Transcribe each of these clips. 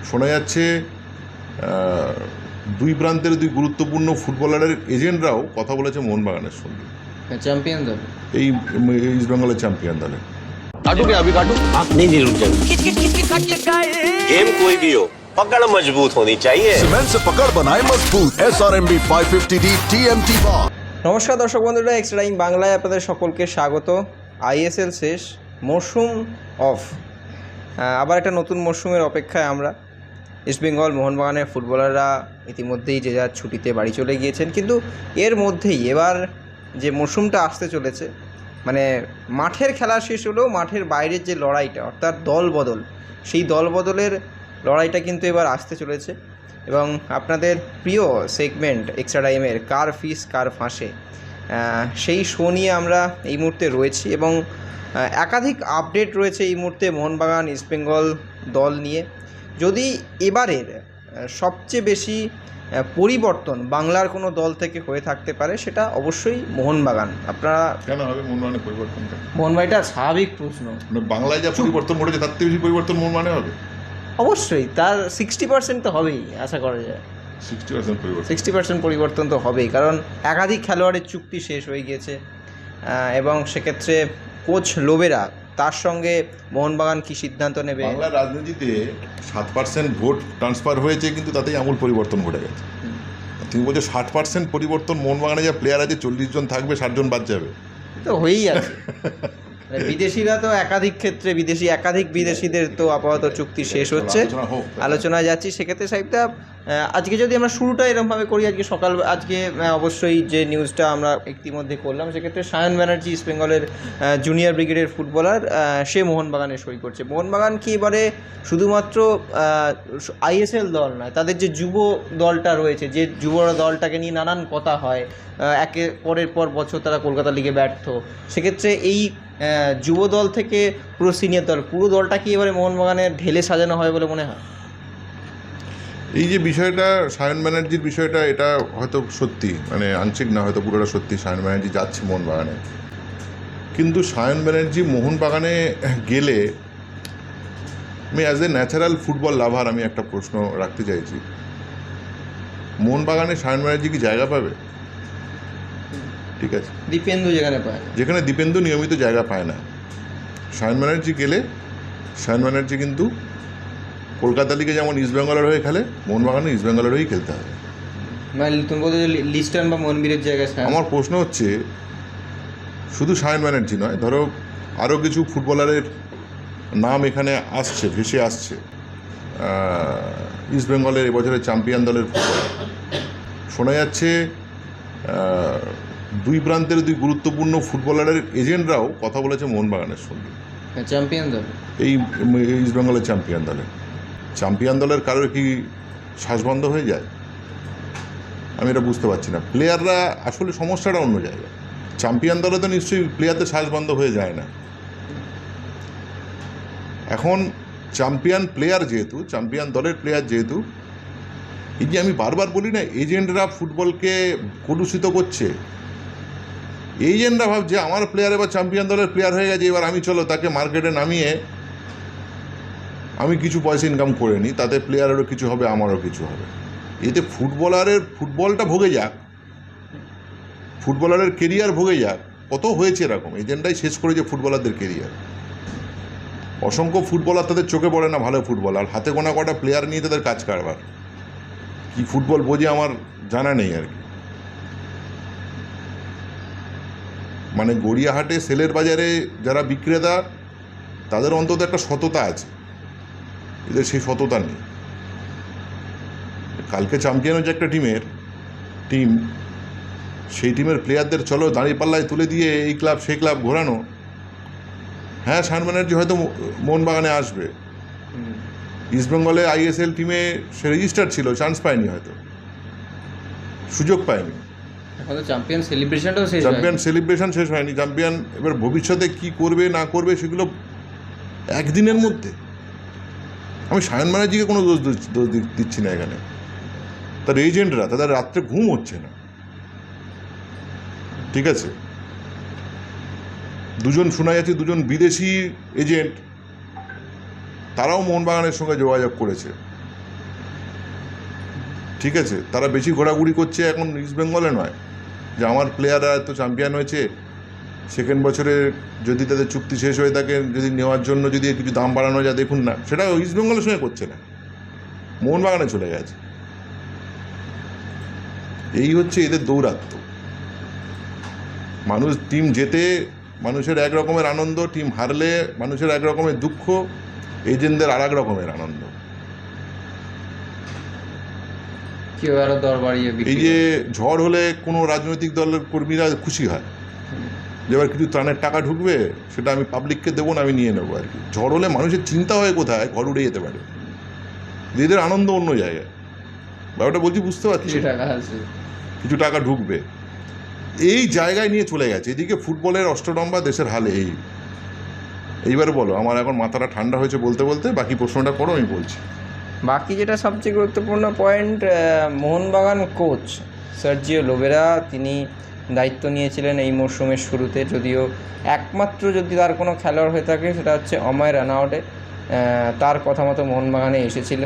শোনা যাচ্ছে দুই প্রান্তের দুই গুরুত্বপূর্ণ ফুটবলারের এজেন্টরাও কথা বলেছে মোহনবাগানের সঙ্গে, চ্যাম্পিয়ন দল। এই ইস্ট বেঙ্গলের চ্যাম্পিয়ন দলে। काटू क्या अभी काटू? नहीं रुक जाएगा। गेम कोई भी हो, पकड़ मजबूत होनी चाहिए। सीमेंट से पकड़ बनाए मजबूत। SRMB 550D TMT bar। নমস্কার দর্শক বন্ধুরা, এক্সট্রা টাইম বাংলায় আপনাদের সকলকে স্বাগত। আইএসএল শেষ, মরশুম অফ, আবার একটা নতুন মরশুমের অপেক্ষায় আমরা। ইস্টবেঙ্গল মোহনবাগানের ফুটবলাররা ইতিমধ্যেই যে যার ছুটিতে বাড়ি চলে গিয়েছেন, কিন্তু এর মধ্যেই এবার যে মরশুমটা আসতে চলেছে, মানে মাঠের খেলা শেষ হলেও মাঠের বাইরের যে লড়াইটা, অর্থাৎ দল বদল, সেই দল বদলের লড়াইটা কিন্তু এবার আসতে চলেছে। এবং আপনাদের প্রিয় সেগমেন্ট এক্সট্রা টাইমের কার ফিস কার ফাঁসে, সেই শো নিয়ে আমরা এই মুহূর্তে রয়েছি এবং একাধিক আপডেট রয়েছে এই মুহূর্তে মোহনবাগান ইস্টবেঙ্গল দল নিয়ে। যদি এবারের সবচেয়ে বেশি পরিবর্তন বাংলার কোনো দল থেকে হয়ে থাকতে পারে, সেটা অবশ্যই মোহনবাগান। আপনারা কেন হবে মোহনবাগানের পরিবর্তন? মোহনবাগানটা স্বাভাবিক প্রশ্ন। বাংলায় যা পরিবর্তন ঘটেছে তার থেকে বেশি পরিবর্তন মোহনবাগানে হবে? অবশ্যই তার 60% তো হবেই, আশা করা যায়। 60% পরিবর্তন, 60% পরিবর্তন তো হবেই, কারণ একাধিক খেলোয়াড়ের চুক্তি শেষ হয়ে গিয়েছে এবং সেক্ষেত্রে কোচ লোবেরা তার সঙ্গে মোহনবাগান কী সিদ্ধান্ত নেবে। বাংলার রাজনীতিতে 7% ভোট ট্রান্সফার হয়েছে, কিন্তু তাতেই আমূল পরিবর্তন ঘটে গেছে। তুমি বলছো 60% পরিবর্তন, মোহনবাগানে যা প্লেয়ার আছে 40 জন থাকবে, 60 জন বাদ যাবে, তো হয়েই আছে। বিদেশিরা তো একাধিক ক্ষেত্রে একাধিক বিদেশিদের তো আপাতত চুক্তি শেষ হচ্ছে, আলোচনায় যাচ্ছি। সেক্ষেত্রে সাহেবদা, আজকে যদি আমরা শুরুটা এরকমভাবে করি, আজকে অবশ্যই যে নিউজটা আমরা ইতিমধ্যে করলাম, সেক্ষেত্রে সায়ন ব্যানার্জি ইস্টবেঙ্গলের জুনিয়র ব্রিগেডের ফুটবলার, সে মোহনবাগানে সই করছে। মোহনবাগান কি এবারে শুধুমাত্র আইএসএল দল নয়, তাদের যে যুব দলটা রয়েছে, যে যুব দলটাকে নিয়ে নানান কথা হয়, একে পরের পর বছর তারা কলকাতা লিগে ব্যর্থ, সেক্ষেত্রে এই যুব দল থেকে পুরো সিনিয়র দল, পুরো দলটা কি এবারে মোহনবাগানের ঢেলে সাজানো হয় বলে মনে হয়? এই যে বিষয়টা, সায়ন ব্যানার্জির বিষয়টা, এটা হয়তো সত্যি, মানে আংশিক না, হয়তো পুরোটা সত্যি। সায়ন ব্যানার্জি যাচ্ছে মোহনবাগানে, কিন্তু সায়ন ব্যানার্জি মোহনবাগানে গেলে, আমি অ্যাজ এ ন্যাচারাল ফুটবল লাভার আমি একটা প্রশ্ন রাখতে চাইছি। মোহনবাগানে সায়ন ব্যানার্জি কি জায়গা পাবে? ঠিক আছে, দীপেন্দু যেখানে পায়, যেখানে দীপেন্দু নিয়মিত জায়গা পায় না, সায়ন ব্যানার্জি গেলে, সায়ন ব্যানার্জি কিন্তু কলকাতা লিগে যেমন ইস্টবেঙ্গলের হয়ে খেলে, মোহনবাগানে ইস্টবেঙ্গলের হয়েই খেলতে হবে। মানে তুমি বলতে লিস্টন বা মনবীরের জায়গায়। আমার প্রশ্ন হচ্ছে, শুধু সায়ন ব্যানার্জি নয়, ধরো আরও কিছু ফুটবলারের নাম এখানে আসছে, ভেসে আসছে। ইস্টবেঙ্গলের এবছরের চ্যাম্পিয়ন দলের ফুটবলার। শোনা যাচ্ছে দুই প্রান্তের দুই গুরুত্বপূর্ণ ফুটবলারের এজেন্টরাও কথা বলেছে মোহনবাগানের সঙ্গে, চ্যাম্পিয়ন দল, এই ইস্টবেঙ্গলের চ্যাম্পিয়ন দলে। চ্যাম্পিয়ন দলের কারোর কি শ্বাস বন্ধ হয়ে যায়? আমি এটা বুঝতে পারছি না। প্লেয়াররা আসলে সমস্যাটা অন্য জায়গায়। চ্যাম্পিয়ন দলে তো নিশ্চয়ই প্লেয়ারদের শ্বাস বন্ধ হয়ে যায় না। এখন চ্যাম্পিয়ন প্লেয়ার যেহেতু, চ্যাম্পিয়ন দলের প্লেয়ার যেহেতু, এই যে আমি বারবার বলি না, এজেন্টরা ফুটবলকে কলুষিত করছে। এজেন্টরা ভাবছে আমার প্লেয়ার এবার চ্যাম্পিয়ন দলের প্লেয়ার হয়ে গেছে, এবার আমি চলো তাকে মার্কেটে নামিয়ে আমি কিছু পয়সা ইনকাম করে নিই, তাতে প্লেয়ারেরও কিছু হবে, আমারও কিছু হবে। এতে ফুটবলটা ভোগে যাক, ফুটবলারের কেরিয়ার ভোগে যাক। কত হয়েছে এরকম, এজেন্টরাই শেষ করেছে ফুটবলারদের কেরিয়ার। অসংখ্য ফুটবলার, তাদের চোখে পড়ে না ভালো ফুটবলার, হাতে গোনা কটা প্লেয়ার নিয়ে তাদের কাজ কারবার। কী ফুটবল বোঝে আমার জানা নেই আর কি। মানে গড়িয়াহাটে, সেলের বাজারে যারা বিক্রেতা, তাদের অন্তত একটা সততা আছে, এদের সেই সততা নেই। কালকে চ্যাম্পিয়ন হচ্ছে একটা টিম, সেই টিমের প্লেয়ারদের চলো দাঁড়িপাল্লায় তুলে দিয়ে এই ক্লাব সেই ক্লাব ঘোরানো। হ্যাঁ, সায়ন ব্যানার্জি হয়তো মোহনবাগানে আসবে, ইস্টবেঙ্গলে আইএসএল টিমে সে রেজিস্টার ছিল, চান্স পায়নি, হয়তো সুযোগ পায়নি। চ্যাম্পিয়ন সেলিব্রেশন শেষ হয়নি। চ্যাম্পিয়ন এবার ভবিষ্যতে কি করবে না করবে সেগুলো একদিনের মধ্যে। আমি সায়ন ব্যানার্জিকে কোনো দোষ দিচ্ছি না এখানে। তার এজেন্টরা, তাদের রাত্রে ঘুম হচ্ছে না, ঠিক আছে। শোনা যাচ্ছে দুজন বিদেশি এজেন্ট, তারাও মোহনবাগানের সঙ্গে যোগাযোগ করেছে। ঠিক আছে, তারা বেশি ঘোরাঘুরি করছে এখন ইস্ট বেঙ্গলে নয়, যে আমার প্লেয়াররা এত চ্যাম্পিয়ন হয়েছে, সেকেন্ড বছরে যদি তাদের চুক্তি শেষ হয়ে থাকে, যদি নেওয়ার জন্য যদি কিছু দাম বাড়ানো যায় দেখুন না, সেটা ইস্ট বেঙ্গলের সঙ্গে করছে না, মোহনবাগানে চলে গেছে। এই হচ্ছে এদের দৌরাত্ম্য। মানুষ টিম জেতে মানুষের এক রকমের আনন্দ, টিম হারলে মানুষের এক রকমের দুঃখ, এজেন্টদের আর এক রকমের আনন্দ। কেউ আরো দর বাড়িয়ে এই যে ঝড় হলে কোনো রাজনৈতিক দলের কর্মীরা খুশি হয় যে এবার কিছু ত্রাণের টাকা ঢুকবে, সেটা আমি পাবলিককে দেবো না, আমি নিয়ে নেবো আর কি। ঝড় হলে মানুষের চিন্তা হয় কোথায়, ঘর উড়ে যেতে পারে, এদের আনন্দ অন্য জায়গায়। ব্যাপারটা বলছি, বুঝতে পারছি, কিছু টাকা ঢুকবে, এই জায়গায় নিয়ে চলে গেছে। এদিকে ফুটবলের অষ্টডম্বা দেশের হালে। এইবারে বলো, আমার এখন মাথাটা ঠান্ডা হয়েছে বলতে বলতে, বাকি প্রশ্নটা করো, আমি বলছি। বাকি যেটা সবচেয়ে গুরুত্বপূর্ণ point, Mohun Bagan coach Sergio Lobera, তিনি দায়িত্ব নিয়েছিলেন এই মরশুমের শুরুতে, যদিও একমাত্র যদি তার কোনো খেলোয়াড় হয়ে থাকে সেটা হচ্ছে অময় রানাওয়াটে, তার কথা মতো মোহনবাগানে এসেছিল।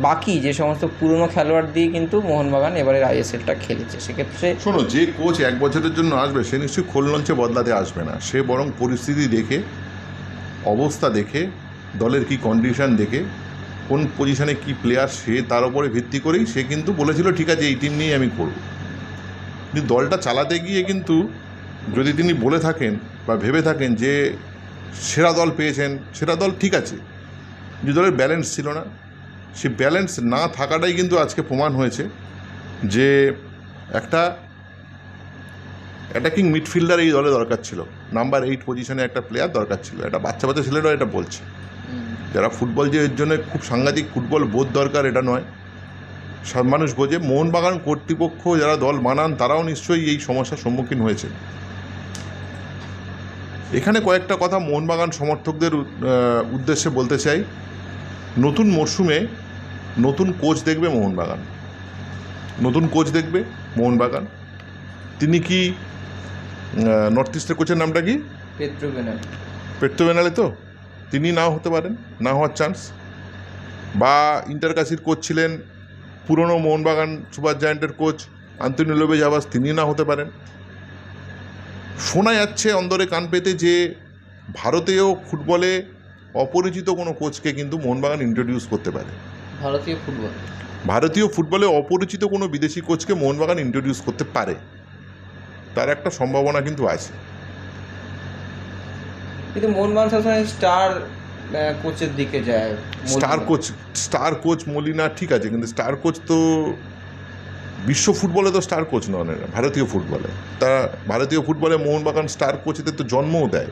বাকি যে সমস্ত পুরনো খেলোয়াড় দিয়ে কিন্তু মোহনবাগান এবারের আইএসএলটা খেলেছে। সেক্ষেত্রে শোনো, যে কোচ এক বছরের জন্য আসবে সে নিশ্চয়ই খোল লঞ্চে বদলাতে আসবে না, সে বরং পরিস্থিতি দেখে, অবস্থা দেখে, দলের কি কন্ডিশন দেখে, কোন পজিশনে কি প্লেয়ার, সে তার উপরে ভিত্তি করেই সে কিন্তু বলেছিল ঠিক আছে এই টিম নিয়েই আমি করব। কিন্তু দলটা চালাতে গিয়ে কিন্তু যদি তিনি বলে থাকেন বা ভেবে থাকেন যে সেরা দল পেয়েছেন, সেরা দল ঠিক আছে, যে দলের ব্যালেন্স ছিল না, সে ব্যালেন্স না থাকাটাই কিন্তু আজকে প্রমাণ হয়েছে যে একটা অ্যাটাকিং মিডফিল্ডার এই দলে দরকার ছিল, নাম্বার 8 পজিশনে একটা প্লেয়ার দরকার ছিল। এটা বাচ্চা বাচ্চা ছেলেরাও এটা বলছে, যারা ফুটবল যে এর জন্য খুব সাংঘাতিক ফুটবল বোধ দরকার এটা নয়, সব মানুষ বোঝে। মোহনবাগান কর্তৃপক্ষ যারা দল বানান তারাও নিশ্চয়ই এই সমস্যার সম্মুখীন হয়েছে। এখানে কয়েকটা কথা মোহনবাগান সমর্থকদের উদ্দেশ্যে বলতে চাই। নতুন মরশুমে নতুন কোচ দেখবে মোহনবাগান, নতুন কোচ দেখবে মোহনবাগান। তিনি কি নর্থ ইস্টের কোচের নামটা কি? পেট্রো বেনালে তো তিনি নাও হতে পারেন, না হওয়ার চান্স। বা ইন্টারকাশির কোচ ছিলেন পুরনো মোহনবাগান সুপার জায়ান্টের কোচ আন্তোনিও লোপেজ আবাস, তিনি না হতে পারেন। শোনা যাচ্ছে অন্দরে কান পেতে যে ভারতীয় ফুটবলে অপরিচিত কোনো কোচকে কিন্তু মোহনবাগান ইন্ট্রোডিউস করতে পারে। ভারতীয় ফুটবলে অপরিচিত কোনো বিদেশি কোচকে মোহনবাগান ইন্ট্রোডিউস করতে পারে, তার একটা সম্ভাবনা কিন্তু আছে। কিন্তু মোহনবাগান সবসময় স্টার কোচের দিকে যায়। স্টার কোচ মলিনা ঠিক আছে, কিন্তু স্টার কোচ তো বিশ্ব ফুটবলে তো স্টার কোচ নন এরা, ভারতীয় ফুটবলে। তা ভারতীয় ফুটবলে মোহনবাগান স্টার কোচদের তো জন্মও দেয়।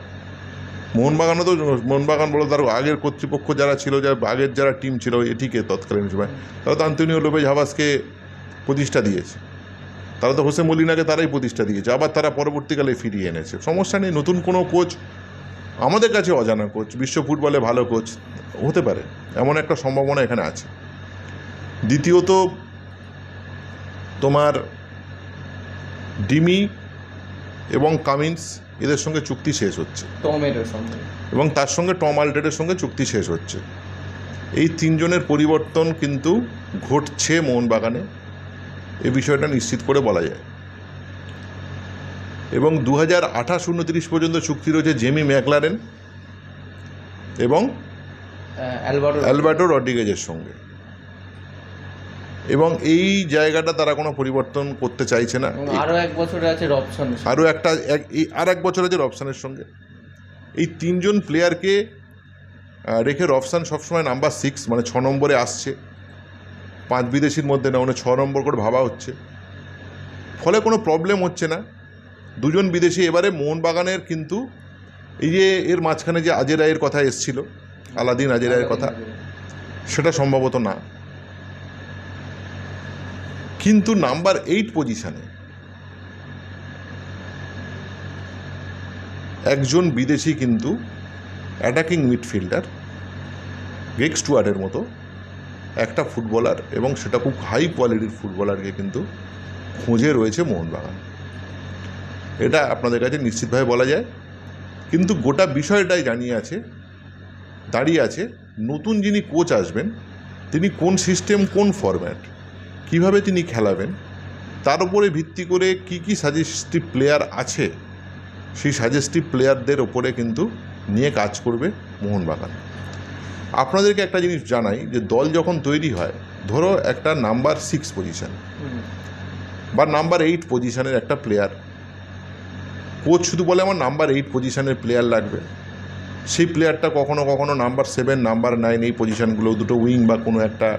মোহনবাগানও তো, মোহনবাগান বলো তার আগের কর্তৃপক্ষ যারা ছিল, আগের যারা টিম ছিল এটিকে তৎকালীন সময়, তারা তো আন্তোনিও লোপেজ হাবাসকে প্রতিষ্ঠা দিয়েছে, তারা তো হোসে মলিনাকে তারাই প্রতিষ্ঠা দিয়েছে, আবার তারা পরবর্তীকালে ফিরিয়ে এনেছে। সমস্যা নেই, নতুন কোনো কোচ আমাদের কাছে অজানা কোচ বিশ্ব ফুটবলে ভালো কোচ হতে পারে, এমন একটা সম্ভাবনা এখানে আছে। দ্বিতীয়ত, তোমার ডিমি এবং কামিন্স এদের সঙ্গে চুক্তি শেষ হচ্ছে, এবং তার সঙ্গে টম আলটেডের সঙ্গে চুক্তি শেষ হচ্ছে। এই তিনজনের পরিবর্তন কিন্তু ঘটছে মোহনবাগানে, এই বিষয়টা নিশ্চিত করে বলা যায়। এবং 2028-29 পর্যন্ত চুক্তি রয়েছে জেমি ম্যাকলারেন এবং অ্যালবার্টো রড্রিগেজের সঙ্গে, এবং এই জায়গাটা তারা কোনো পরিবর্তন করতে চাইছে না। আরও এক বছর আছে রবসন, আর এক বছর আছে রবসানের সঙ্গে। এই তিনজন প্লেয়ারকে রেখে রবসান সবসময় নাম্বার 6 মানে 6 নম্বরে আসছে, 5 বিদেশির মধ্যে না, উনি 6 নম্বর করে ভাবা হচ্ছে, ফলে কোনো প্রবলেম হচ্ছে না। দুজন বিদেশি এবারে মোহনবাগানের কিন্তু এই যে এর মাঝখানে যে আজেরায়ের কথা এসছিল, আলাদিন আজেরায়ের কথা, সেটা সম্ভবত না। কিন্তু নাম্বার 8 পজিশনে একজন বিদেশি কিন্তু অ্যাটাকিং মিডফিল্ডার, গ্রেগ স্টুয়ার্টের মতো একটা ফুটবলার, এবং সেটা খুব হাই কোয়ালিটির ফুটবলারকে কিন্তু খোঁজে রয়েছে মোহনবাগান। এটা আপনাদের কাছে নিশ্চিতভাবে বলা যায়। কিন্তু গোটা বিষয়টাই দাঁড়িয়ে আছে নতুন যিনি কোচ আসবেন তিনি কোন সিস্টেম, কোন ফরম্যাট, কিভাবে তিনি খেলাবেন, তার উপরে ভিত্তি করে কি কি সাজেস্টিভ প্লেয়ার আছে, সেই সাজেস্টিভ প্লেয়ারদের ওপরে কিন্তু নিয়ে কাজ করবে মোহনবাগান। আপনাদেরকে একটা জিনিস জানাই যে দল যখন তৈরি হয়, ধরো একটা নাম্বার 6 পজিশন বা নাম্বার 8 পজিশনের একটা প্লেয়ার, কোচ শুধু বলে আমার নাম্বার 8 পজিশনের প্লেয়ার লাগবে, সেই প্লেয়ারটা কখনো কখনো নাম্বার 7, নাম্বার 9 এই পজিশানগুলো, দুটো উইং বা কোনো একটা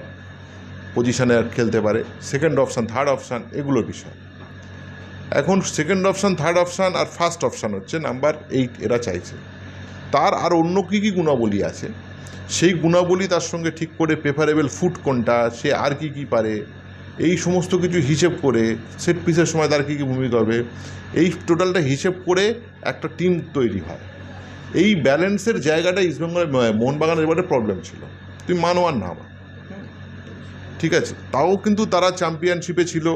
পজিশানে খেলতে পারে, সেকেন্ড অপশান, থার্ড অপশান, এগুলোর বিষয়। এখন সেকেন্ড অপশান, থার্ড অপশান আর ফার্স্ট অপশান হচ্ছে নাম্বার 8 এরা চাইছে। তার আর অন্য কী কী গুণাবলী আছে, সেই গুণাবলী তার সঙ্গে ঠিক করে প্রেফারেবল ফুট কোনটা, সে আর কি কি পারে, এই সমস্ত কিছু হিসেব করে সেট পিসের সময় তার কী কী ভূমিকা হবে, এই টোটালটা হিসেব করে একটা টিম তৈরি হয়। এই ব্যালেন্সের জায়গাটা ইস্টবেঙ্গলের মোহনবাগানের এবারে প্রবলেম ছিল, তুমি মানো আর না মানো, ঠিক আছে। তাও কিন্তু তারা চ্যাম্পিয়নশিপে ছিল,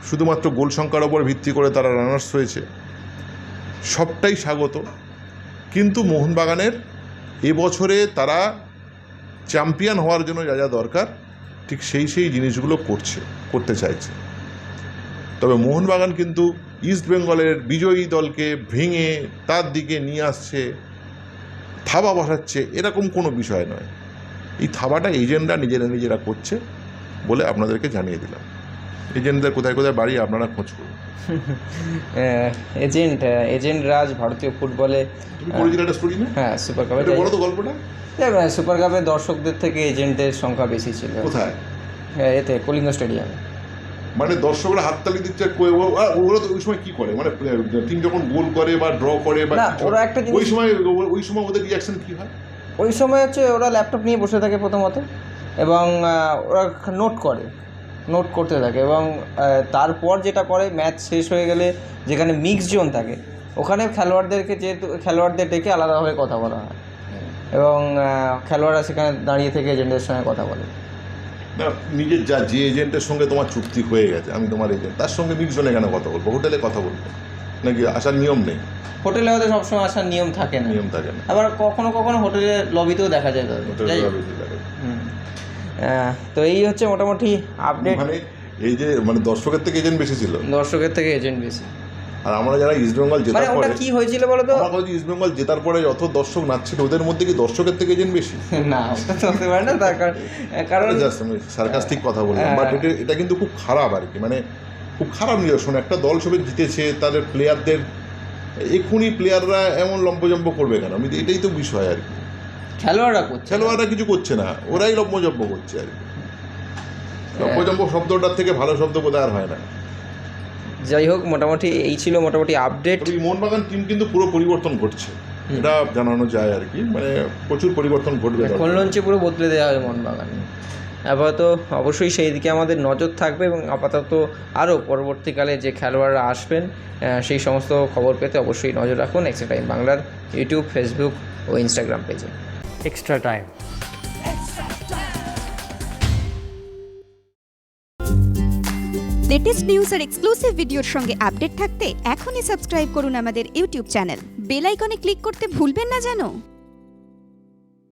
শুধুমাত্র গোল সংখ্যার ওপর ভিত্তি করে তারা রানার্স হয়েছে, সবটাই স্বাগত। কিন্তু মোহনবাগানের এবছরে তারা চ্যাম্পিয়ন হওয়ার জন্য যা যা দরকার ঠিক সেই জিনিসগুলো করতে চাইছে। তবে মোহনবাগান কিন্তু ইস্টবেঙ্গলের বিজয়ী দলকে ভেঙে তার দিকে নিয়ে আসছে, থাবা বসাচ্ছে, এরকম কোনো বিষয় নয়। এই থাবাটা এজেন্টরা নিজেরা করছে বলে আপনাদেরকে জানিয়ে দিলাম। এজেন্টদের কোথায় কোথায় বাড়ি আপনারা খোঁজ করুন। এজেন্ট রাজ ভারতীয় ফুটবলে, একটা স্টোরি না? হ্যাঁ, সুপার কাপে বড় তো গল্পটা। সুপার কাপে দর্শকদের থেকে এজেন্টের সংখ্যা বেশি ছিল। কোথায়? এতে কলিঙ্গ স্টেডিয়ামে। মানে দর্শকরা হাততালি দিচ্ছে, ওরা তো ওই সময় কি করে, মানে টিম যখন গোল করে বা ড্র করে বা ওরা একটা ওই সময় ওদের রিয়াকশন কি হয়? ওই সময় হচ্ছে ওরা ল্যাপটপ নিয়ে বসে থাকে প্রথমত, এবং ওরা নোট করতে থাকে, এবং তারপর যেটা করে, ম্যাচ শেষ হয়ে গেলে যেখানে মিক্স জোন থাকে ওখানে খেলোয়াড়দের ডেকে আলাদাভাবে কথা বলা হয়, এবং খেলোয়াড়রা সেখানে দাঁড়িয়ে থেকে এজেন্টের সঙ্গে কথা বলে। না, নিজের যে এজেন্টের সঙ্গে তোমার চুক্তি হয়ে গেছে, আমি তোমার এজেন্ট, তার সঙ্গে মিক্স জোনে কেন কথা বলবো? হোটেলে কথা বলবো নাকি? আসার নিয়ম নেই? হোটেলে হয়তো সবসময় আসার নিয়ম থাকে না, আবার কখনো কখনো হোটেলের লবিতেও দেখা যায়। তো এই হচ্ছে মোটামুটি আপডেট। মানে এই যে মানে দর্শকের থেকে এজেন্ট বেশি ছিল, দর্শকের থেকে এজেন্ট বেশি। আর আমরা যারা ইস্টবেঙ্গল জেতার পরে, ওটা কি হয়েছিল বলো তো, ইস্টবেঙ্গল জেতার পরে যত দর্শক নাচছিল, ওদের মধ্যে কি দর্শকের থেকে এজেন্ট বেশি? না, ওটা তো হতে পারে না, তার কারণ জাস্ট আমি সার্কাস্টিক কথা বললাম। বাট এটা কিন্তু খুব খারাপ আর কি, মানে খুব খারাপ নিদর্শন। একটা দল সবে জিতেছে, তাদের প্লেয়ারদের এক্ষুনি প্লেয়াররা এমন লম্পজম্প করবে কেন? আমি এটাই তো বিষয় আর কি। খেলোয়াড়রা কিছু করছে না, ওরাই লম্পজম্প করছে আর কি। লম্পজম্প শব্দটার থেকে ভালো শব্দ বোধহয় আর হয় না। যাই হোক, মোটামুটি এই ছিল মোটামুটি আপডেট। মোহনবাগান টিম কিন্তু পুরো পরিবর্তন ঘটছে, এটা জানানো যায় আর কি, মানে প্রচুর পরিবর্তন ঘটবে, লঞ্চে পুরো বদলে দেওয়া হবে মোহনবাগান। আপাতত অবশ্যই সেই দিকে আমাদের নজর থাকবে, এবং আপাতত আরও পরবর্তীকালে যে খেলোয়াড়রা আসবেন সেই সমস্ত খবর পেতে অবশ্যই নজর রাখুন এক্সট্রা টাইম বাংলার ইউটিউব, ফেসবুক ও ইনস্টাগ্রাম পেজে। Extra time. লেটেস্ট নিউজ আর এক্সক্লুসিভ ভিডিওর সঙ্গে আপডেট থাকতে এখনই সাবস্ক্রাইব করুন আমাদের ইউটিউব চ্যানেল। বেল আইকনে ক্লিক করতে ভুলবেন না যেন।